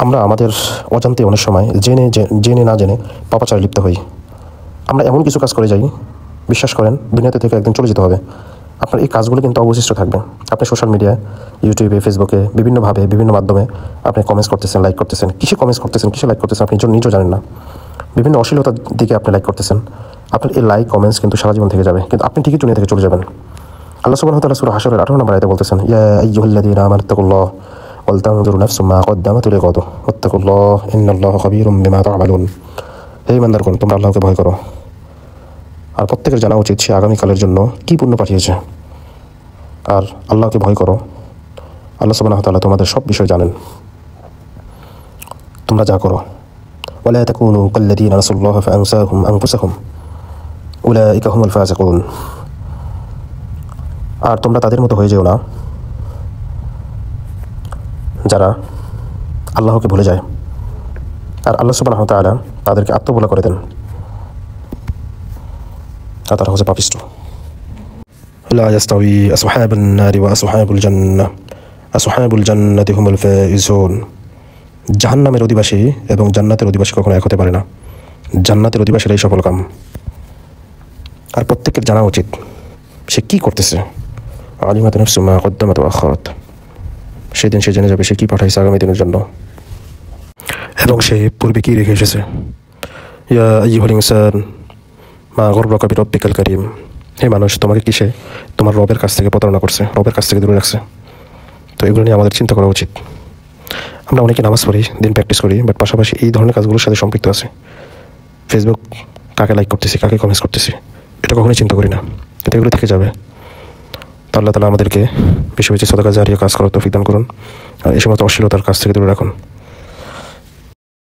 আমরা আমাদের অজান্তে অনেক সময় জেনে না জেনে পাপাচারে লিপ্ত হই। আমরা এমন কিছু কাজ করে যাই, বিশ্বাস করেন দুনিয়াতে থেকে একদিন চলে যেতে হবে। আপনার এই কাজগুলো কিন্তু অবশিষ্ট থাকবে। আপনি সোশ্যাল মিডিয়ায়, ইউটিউবে, ফেসবুকে বিভিন্নভাবে বিভিন্ন মাধ্যমে আপনি কমেন্টস করতেছেন, লাইক করতেছেন। কিসে কমেন্টস করতেছেন, কিসে লাইক করতেছেন আপনি নিজেও জানেন না। বিভিন্ন অশ্লীলতার দিকে আপনি লাইক করতেছেন। আপনার এই লাইক কমেন্টস কিন্তু সারা জীবন থেকে যাবে, কিন্তু আপনি ঠিকই দুনিয়া থেকে চলে যাবেন। আল্লাহ সুবহানাহু ওয়া তাআলা সূরা হাশরের 18 নম্বর আয়াতে বলতেছেন, ইয়া আইয়ুহাল্লাযীনা আমানু তাকুল্লাহ ওয়াল তানজুরু নাফসুম মা কদ্দামাত লিগাদ ওয়াত্তাকুল্লাহ ইন্নাল্লাহা খাবীরুম বিমা তা'মালুন। হে ইমানদারগণ, তোমরা আল্লাহকে ভয় করো, আর প্রত্যেকের জানা উচিত সে আগামীকালের জন্য কি পুণ্য পাঠিয়েছে। আর আল্লাহকে ভয় করো, আল্লাহ সুবহানাহু ওয়া তাআলা তোমাদের সব বিষয় জানেন, তোমরা যা করো। ওয়ালা তাকুনু কাল্লাযীনা নাসুল্লাহা ফাআনসাহুম আনফুসাহুম উলাইকা হুমুল ফাসিকুন। আর তোমরা তাদের মতো হয়ে যেও না যারা আল্লাহকে ভুলে যায়, আর আল্লাহ সুবহানাহু ওয়া তাআলা তাদেরকে আত্মভোলা করে দেন, আর তারা হচ্ছে পাপিষ্ঠ। লা ইয়াস্তাউই আসহাবুন নারি ওয়া আসহাবুল জান্নাহ আসহাবুল জান্নাতি হুমুল ফাইজুন। জাহান্নামের অধিবাসী এবং জান্নাতের অধিবাসী কখনো এক হতে পারে না। জান্নাতের অধিবাসীরাই সফলকাম। আর প্রত্যেকের জানা উচিত সে কি করতেছে। আলিমাত নাফসু মা কদ্দামাত ওয়া আখারাত। সেদিন সে জেনে যাবে সে কি পাঠাইছে আগামী দিনের জন্য এবং সে পূর্বে কি রেখে এসেছে। ইয়া আইয়ুহাল ইনসান মা গররাকা বিরব্বিকাল কারীম। হে মানুষ, তোমাকে কিসে তোমার রবের কাছ থেকে প্রতারণা করছে, রবের কাছ থেকে দূরে রাখছে। তো এগুলো নিয়ে আমাদের চিন্তা করা উচিত। আমরা অনেকে নামাজ পড়ি, দিন প্র্যাকটিস করি, বাট পাশাপাশি এই ধরনের কাজগুলোর সাথে সম্পৃক্ত আছে। ফেসবুক কাকে লাইক করতেছি, কাকে কমেন্টস করতেছি, এটা কখনোই চিন্তা করি না, কিন্তু এগুলো থেকে যাবে। তো আল্লাহ তাআলা আমাদেরকে বেশি বেশি সাদাকা জারিয়া কাজ করার তৌফিক দান করুন, আর এই সমস্ত অশ্লীলতার কাছ থেকে দূরে রাখুন।